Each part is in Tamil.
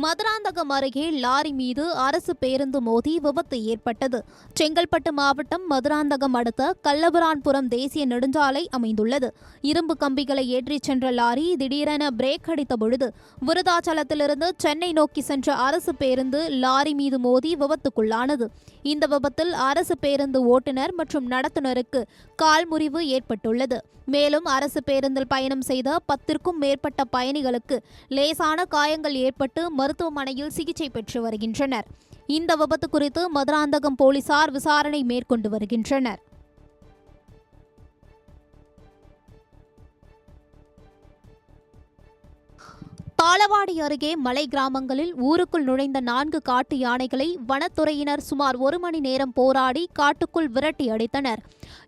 மதுராந்தகம் அருகே லாரி மீது அரசு பேருந்து மோதி விபத்து ஏற்பட்டது. செங்கல்பட்டு மாவட்டம் மதுராந்தகம் அடுத்த கல்லபுரான்புரம் தேசிய நெடுஞ்சாலை அமைந்துள்ளது. இரும்பு கம்பிகளை ஏற்றிச் சென்ற லாரி திடீரென பிரேக் அடித்த பொழுது விருதாச்சலத்திலிருந்து சென்னை நோக்கி சென்ற அரசு பேருந்து லாரி மீது மோதி விபத்துக்குள்ளானது. இந்த விபத்தில் அரசு பேருந்து ஓட்டுநர் மற்றும் நடத்துனருக்கு கால் முறிவு ஏற்பட்டுள்ளது. மேலும் அரசு பேருந்தில் பயணம் செய்த 10க்கும் மேற்பட்ட பயணிகளுக்கு லேசான காயங்கள் ஏற்பட்டு மருத்துவமனையில் சிகிச்சை பெற்று வருகின்றனர். இந்த விபத்து குறித்து மதுராந்தகம் போலீசார் விசாரணை மேற்கொண்டு வருகின்றனர். தாளவாடி அருகே மலை கிராமங்களில் ஊருக்குள் நுழைந்த 4 காட்டு யானைகளை வனத்துறையினர் சுமார் 1 மணி நேரம் போராடி காட்டுக்குள் விரட்டி அடித்தனர்.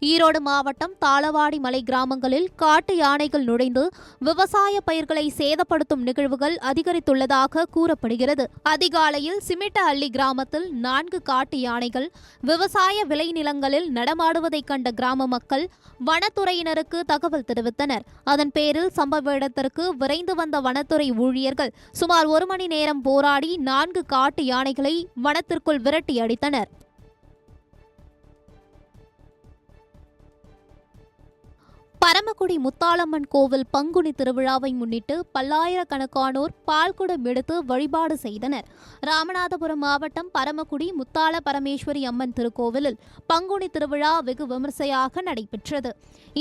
ஈரோடு மாவட்டம் தாளவாடி மலை கிராமங்களில் காட்டு யானைகள் நுழைந்து விவசாய பயிர்களை சேதப்படுத்தும் நிகழ்வுகள் அதிகரித்துள்ளதாக கூறப்படுகிறது. அதிகாலையில் சிமிட்டஹள்ளி கிராமத்தில் 4 காட்டு யானைகள் விவசாய விளைநிலங்களில் நடமாடுவதைக் கண்ட கிராம மக்கள் வனத்துறையினருக்கு தகவல் தெரிவித்தனர். அதன் பேரில் சம்பவ இடத்திற்கு விரைந்து வந்த வனத்துறை ஊழியர்கள் சுமார் 1 மணி நேரம் போராடி 4 காட்டு யானைகளை வனத்திற்குள் விரட்டி அடித்தனர். பரமக்குடி முத்தாளம்மன் கோவில் பங்குனி திருவிழாவை முன்னிட்டு பல்லாயிரக்கணக்கானோர் பால்குடம் எடுத்து வழிபாடு செய்தனர். ராமநாதபுரம் மாவட்டம் பரமக்குடி முத்தாள பரமேஸ்வரி அம்மன் திருக்கோவிலில் பங்குனி திருவிழா வெகு விமர்சையாக நடைபெற்றது.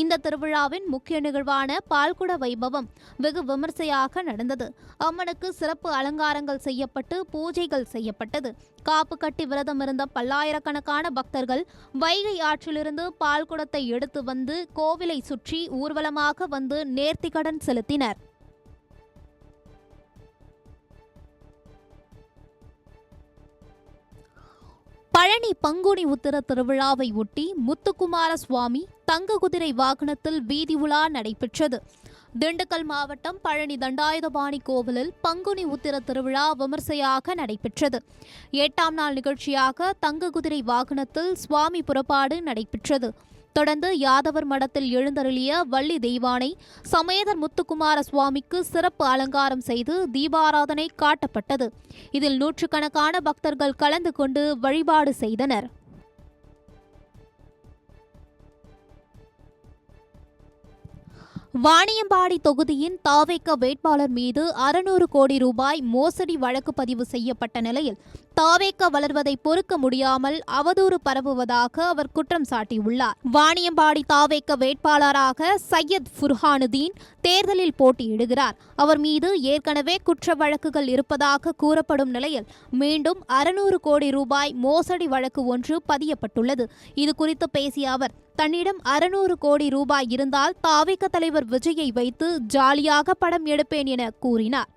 இந்த திருவிழாவின் முக்கிய நிகழ்வான பால்குட வைபவம் வெகு விமர்சையாக நடந்தது. அம்மனுக்கு சிறப்பு அலங்காரங்கள் செய்யப்பட்டு பூஜைகள் செய்யப்பட்டது. காப்பு கட்டி விரதம் இருந்த பல்லாயிரக்கணக்கான பக்தர்கள் வைகை ஆற்றிலிருந்து பால்குடத்தை எடுத்து வந்து கோவிலை சுற்றி ஊர்வலமாக வந்து நேர்த்திக்கடன் செலுத்தினர். பழனி பங்குனி உத்திர திருவிழாவை ஒட்டி முத்துக்குமார சுவாமி தங்க குதிரை வாகனத்தில் வீதி உலா நடைபெற்றது. திண்டுக்கல் மாவட்டம் பழனி தண்டாயுதபாணி கோவிலில் பங்குனி உத்திர திருவிழா விமர்சையாக நடைபெற்றது. 8ஆம் நாள் நிகழ்ச்சியாக தங்க குதிரை வாகனத்தில் சுவாமி புறப்பாடு நடைபெற்றது. தொடர்ந்து யாதவர் மடத்தில் எழுந்தருளிய வள்ளி தெய்வானை சமேதர் முத்துக்குமார சுவாமிக்கு சிறப்பு அலங்காரம் செய்து தீபாராதனை காட்டப்பட்டது. இதில் நூற்றுக்கணக்கான பக்தர்கள் கலந்து கொண்டு வழிபாடு செய்தனர். வாணியம்பாடி தொகுதியின் தாவேக வேட்பாளர் மீது 600 கோடி ரூபாய் மோசடி வழக்கு பதிவு செய்யப்பட்ட நிலையில் தாவேக வளர்வதை பொறுக்க முடியாமல் அவதூறு பரவுவதாக அவர் குற்றம் சாட்டியுள்ளார். வாணியம்பாடி தாவேக வேட்பாளராக சையத் ஃபுர்ஹானுதீன் தேர்தலில் போட்டியிடுகிறார். அவர் மீது ஏற்கனவே குற்ற வழக்குகள் இருப்பதாக கூறப்படும் நிலையில் மீண்டும் 600 கோடி ரூபாய் மோசடி வழக்கு ஒன்று பதியப்பட்டுள்ளது. இது குறித்து பேசிய அவர், தன்னிடம் 600 கோடி ரூபாய் இருந்தால் தாவேக தலைவர் விஜயை வைத்து ஜாலியாக படம் எடுப்பேன் என கூறினார்.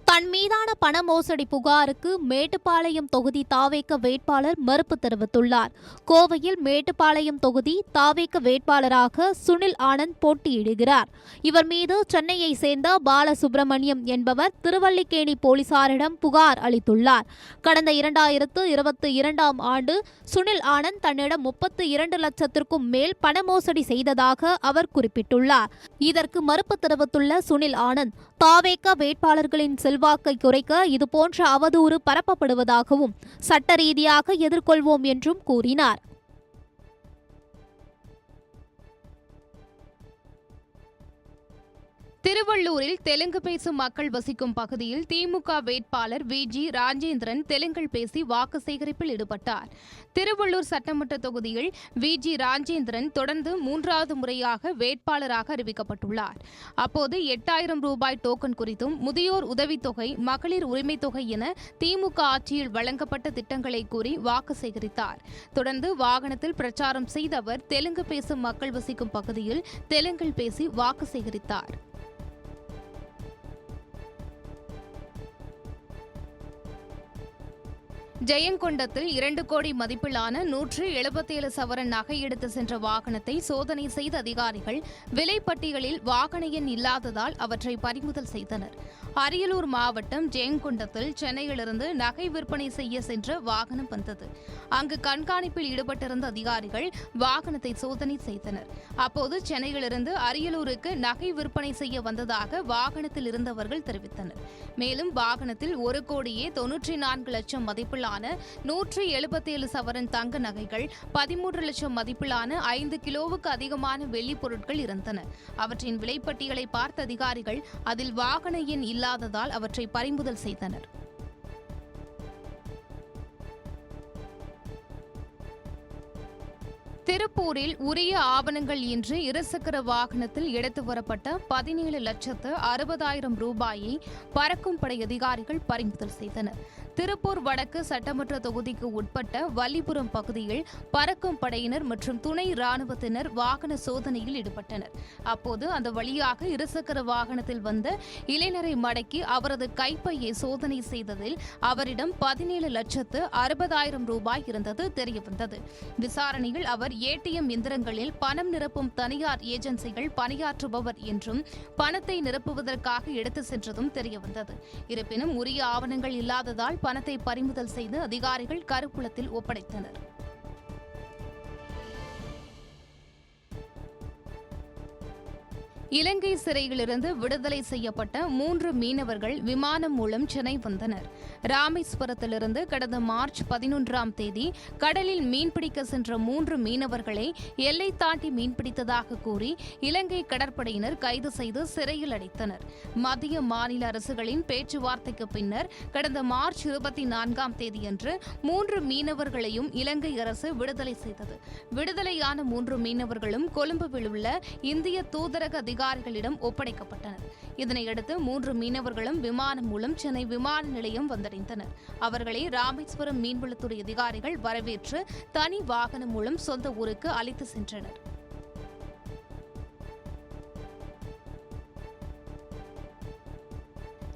தன் மீதான பண மோசடி புகாருக்கு மேட்டுப்பாளையம் தொகுதி தாவேக வேட்பாளர் மறுப்பு தெரிவித்துள்ளார். கோவையில் மேட்டுப்பாளையம் தொகுதி தாவேக வேட்பாளராக சுனில் ஆனந்த் போட்டியிடுகிறார். இவர் மீது சென்னையை சேர்ந்த பாலசுப்ரமணியம் என்பவர் திருவல்லிக்கேணி போலீசாரிடம் புகார் அளித்துள்ளார். கடந்த 2022ஆம் ஆண்டு சுனில் ஆனந்த் தன்னிடம் 32 லட்சத்திற்கும் மேல் பண மோசடி செய்ததாக அவர் குறிப்பிட்டுள்ளார். இதற்கு மறுப்பு தெரிவித்துள்ள சுனில் ஆனந்த், தாவேக வேட்பாளர்களின் செல்வாக்கை குறைக்க இதுபோன்ற அவதூறு பரப்பப்படுவதாகவும் சட்ட ரீதியாக எதிர்கொள்வோம் என்றும் கூறினார். திருவள்ளூரில் தெலுங்கு பேசும் மக்கள் வசிக்கும் பகுதியில் திமுக வேட்பாளர் VG ராஜேந்திரன் தெலுங்கில் பேசி வாக்கு சேகரிப்பில் ஈடுபட்டார். திருவள்ளூர் சட்டமன்ற தொகுதியில் VG ராஜேந்திரன் தொடர்ந்து 3வது முறையாக வேட்பாளராக அறிவிக்கப்பட்டுள்ளார். அப்போது 8000 ரூபாய் டோக்கன் குறித்தும் முதியோர் உதவித்தொகை, மகளிர் உரிமைத் தொகை என திமுக ஆட்சியில் வழங்கப்பட்ட திட்டங்களை கூறி வாக்கு சேகரித்தார். தொடர்ந்து வாகனத்தில் பிரச்சாரம் செய்த அவர் தெலுங்கு பேசும் மக்கள் வசிக்கும் பகுதியில் தெலுங்கில் பேசி வாக்கு சேகரித்தார். ஜெயங்கொண்டத்தில் 2 கோடி மதிப்பிலான 177 சவரன் நகை எடுத்து சென்ற வாகனத்தை சோதனை செய்த அதிகாரிகள் விலைப்பட்டியலில் வாகன எண் இல்லாததால் அவற்றை பறிமுதல் செய்தனர். அரியலூர் மாவட்டம் ஜெயங்கொண்டத்தில் சென்னையிலிருந்து நகை விற்பனை செய்ய சென்ற வாகனம் வந்தது. அங்கு கண்காணிப்பில் ஈடுபட்டிருந்த அதிகாரிகள் வாகனத்தை சோதனை செய்தனர். அப்போது சென்னையிலிருந்து அரியலூருக்கு நகை விற்பனை செய்ய வந்ததாக வாகனத்தில் இருந்தவர்கள் தெரிவித்தனர். மேலும் வாகனத்தில் 1 கோடியே 94 லட்சம் மதிப்பிலான 177 சவரன் தங்க நகைகள், 13 லட்சம் மதிப்பிலான 5 கிலோவுக்கு அதிகமான வெள்ளி பொருட்கள் இருந்தன. அவற்றின் விலைப்பட்டியலை பார்த்த அதிகாரிகள் அதில் வாகன எண் இல்லாததால் அவற்றை பறிமுதல் செய்தனர். திருப்பூரில் உரிய ஆவணங்கள் இன்றி இருசக்கர வாகனத்தில் எடுத்து வரப்பட்ட 17,60,000 ரூபாயை பறக்கும் படை அதிகாரிகள் பறிமுதல் செய்தனர். திருப்பூர் வடக்கு சட்டமன்ற தொகுதிக்கு உட்பட்ட வல்லிபுரம் பகுதியில் பறக்கும் படையினர் மற்றும் துணை ராணுவத்தினர் வாகன சோதனையில் ஈடுபட்டனர். அப்போது அந்த வழியாக இருசக்கர வாகனத்தில் வந்த இளைஞரை மடக்கி அவரது கைப்பையை சோதனை செய்ததில் அவரிடம் 17,60,000 ரூபாய் இருந்தது தெரியவந்தது. விசாரணையில் அவர் ஏடிஎம் எந்திரங்களில் பணம் நிரப்பும் தனியார் ஏஜென்சிகள் பணியாற்றுபவர் என்றும் பணத்தை நிரப்புவதற்காக எடுத்து சென்றதும் தெரியவந்தது. இருப்பினும் உரிய ஆவணங்கள் இல்லாததால் பணத்தை பறிமுதல் செய்து அதிகாரிகள் கருவூலத்தில் ஒப்படைத்தனர். இலங்கை சிறையிலிருந்து விடுதலை செய்யப்பட்ட 3 மீனவர்கள் விமானம் மூலம் சென்னை வந்தனர். ராமேஸ்வரத்திலிருந்து கடந்த மார்ச் 11ஆம் தேதி கடலில் மீன்பிடிக்க சென்ற 3 மீனவர்களை எல்லை தாண்டி மீன்பிடித்ததாக கூறி இலங்கை கடற்படையினர் கைது செய்து சிறையில் அடைத்தனர். மத்திய மாநில அரசுகளின் பேச்சுவார்த்தைக்கு பின்னர் கடந்த மார்ச் 24ஆம் தேதியன்று 3 மீனவர்களையும் இலங்கை அரசு விடுதலை செய்தது. விடுதலையான 3 மீனவர்களும் கொழும்புவில் உள்ள இந்திய தூதரக அதிகாரிகளிடம் ஒப்படைக்கப்பட்டனர். இதனையடுத்து 3 மீனவர்களும் விமானம் மூலம் சென்னை விமான நிலையம் வந்தடைந்தனர். அவர்களை ராமேஸ்வரம் மீன்வளத்துறை அதிகாரிகள் வரவேற்று தனி வாகனம் மூலம் சொந்த ஊருக்கு அழைத்து சென்றனர்.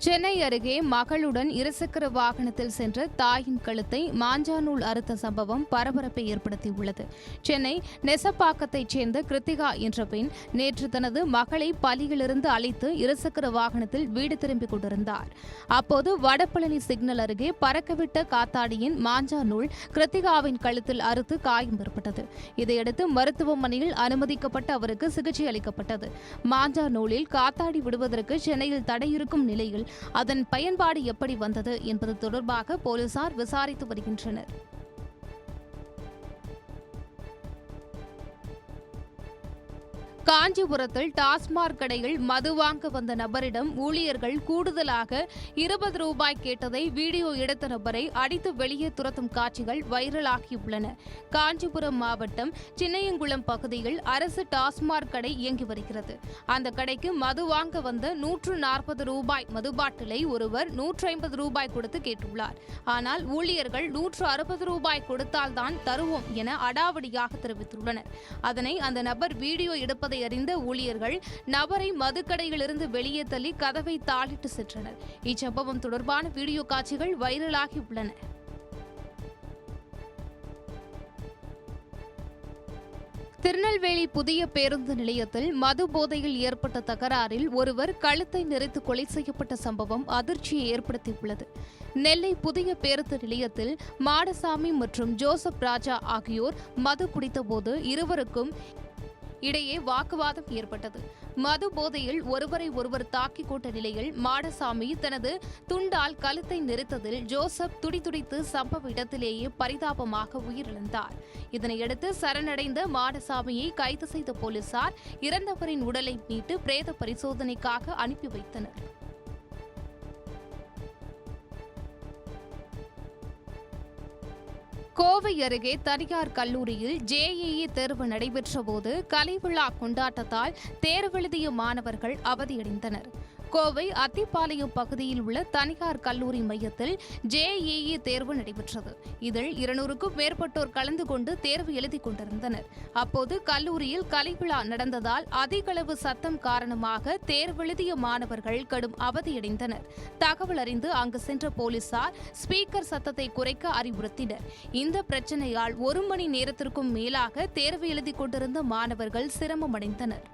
சென்னை அருகே மகளுடன் இருசக்கர வாகனத்தில் சென்ற தாயின் கழுத்தை மாஞ்சாநூல் அறுத்த சம்பவம் பரபரப்பை ஏற்படுத்தியுள்ளது. சென்னை நெசப்பாக்கத்தைச் சேர்ந்த கிருத்திகா என்ற பெண் நேற்று தனது மகளை பள்ளியிலிருந்து அழைத்து இருசக்கர வாகனத்தில் வீடு திரும்பிக் கொண்டிருந்தார். அப்போது வடபழனி சிக்னல் அருகே பறக்கவிட்ட காத்தாடியின் மாஞ்சாநூல் கிருத்திகாவின் கழுத்தில் அறுத்து காயம் ஏற்பட்டது. இதையடுத்து மருத்துவமனையில் அனுமதிக்கப்பட்ட அவருக்கு சிகிச்சை அளிக்கப்பட்டது. மாஞ்சாநூலில் காத்தாடி விடுவதற்கு சென்னையில் தடை இருக்கும் நிலையில் அதன் பயன்பாடு எப்படி வந்தது என்பது தொடர்பாக போலீசார் விசாரித்து வருகின்றனர். காஞ்சிபுரத்தில் டாஸ்மாக் கடையில் மது வாங்க வந்த நபரிடம் ஊழியர்கள் கூடுதலாக 20 ரூபாய் கேட்டதை வீடியோ எடுத்த நபரை அடித்து வெளியே துரத்தும் காட்சிகள் வைரலாகியுள்ளன. காஞ்சிபுரம் மாவட்டம் சின்னையங்குளம் பகுதியில் அரசு டாஸ்மாக் கடை இயங்கி வருகிறது. அந்த கடைக்கு மது வாங்க வந்த 140 ரூபாய் மது பாட்டிலை ஒருவர் 150 ரூபாய் கொடுத்து கேட்டுள்ளார். ஆனால் ஊழியர்கள் 160 ரூபாய் கொடுத்தால்தான் தருவோம் என அடாவடியாக தெரிவித்துள்ளனர். அதனை அந்த நபர் வீடியோ எடுப்பதை அறிந்த ஊழியர்கள் நபரை மதுக்கடையிலிருந்து வெளியே தள்ளி கதவை தாளிட்டு சென்றனர். இச்சம்பவம் தொடர்பான வீடியோ காட்சிகள் வைரலாகி உள்ளன. திருநெல்வேலி புதிய பேருந்து நிலையத்தில் மது போதையில் ஏற்பட்ட தகராறில் ஒருவர் கழுத்தை நெரித்து கொலை செய்யப்பட்ட சம்பவம் அதிர்ச்சியை ஏற்படுத்தியுள்ளது. நெல்லை புதிய பேருந்து நிலையத்தில் மாடசாமி மற்றும் ஜோசப் ராஜா ஆகியோர் மது குடித்தபோது இருவருக்கும் இடையே வாக்குவாதம் ஏற்பட்டது. மது போதையில் ஒருவரை ஒருவர் தாக்கிக் கொண்ட நிலையில் மாடசாமி தனது துண்டால் கழுத்தை நெரித்ததில் ஜோசப் துடிதுடித்து சம்பவ இடத்திலேயே பரிதாபமாக உயிரிழந்தார். இதனையடுத்து சரணடைந்த மாடசாமியை கைது செய்த போலீசார் இறந்தவரின் உடலை மீட்டு பிரேத பரிசோதனைக்காக அனுப்பி வைத்தனர். கோவை அருகே தனியார் கல்லூரியில் JEE தேர்வு நடைபெற்றபோது கலைவிழா கொண்டாட்டத்தால் தேர்வெழுதிய மாணவர்கள் அவதியடைந்தனர். கோவை அத்திப்பாளையம் பகுதியில் உள்ள தனியார் கல்லூரி மையத்தில் JEE தேர்வு நடைபெற்றது. இதில் 200க்கும் மேற்பட்டோர் கலந்து கொண்டு தேர்வு எழுதிக் கொண்டிருந்தனர். அப்போது கல்லூரியில் கலைவிழா நடந்ததால் அதிக அளவு சத்தம் காரணமாக தேர்வெழுதிய மாணவர்கள் கடும் அவதியடைந்தனர். தகவல் அறிந்து அங்கு சென்ற போலீசார் ஸ்பீக்கர் சத்தத்தை குறைக்க அறிவுறுத்தினர். இந்த பிரச்சனையால் 1 மணி நேரத்திற்கும் மேலாக தேர்வு எழுதிக் கொண்டிருந்த மாணவர்கள் சிரமமடைந்தனர்.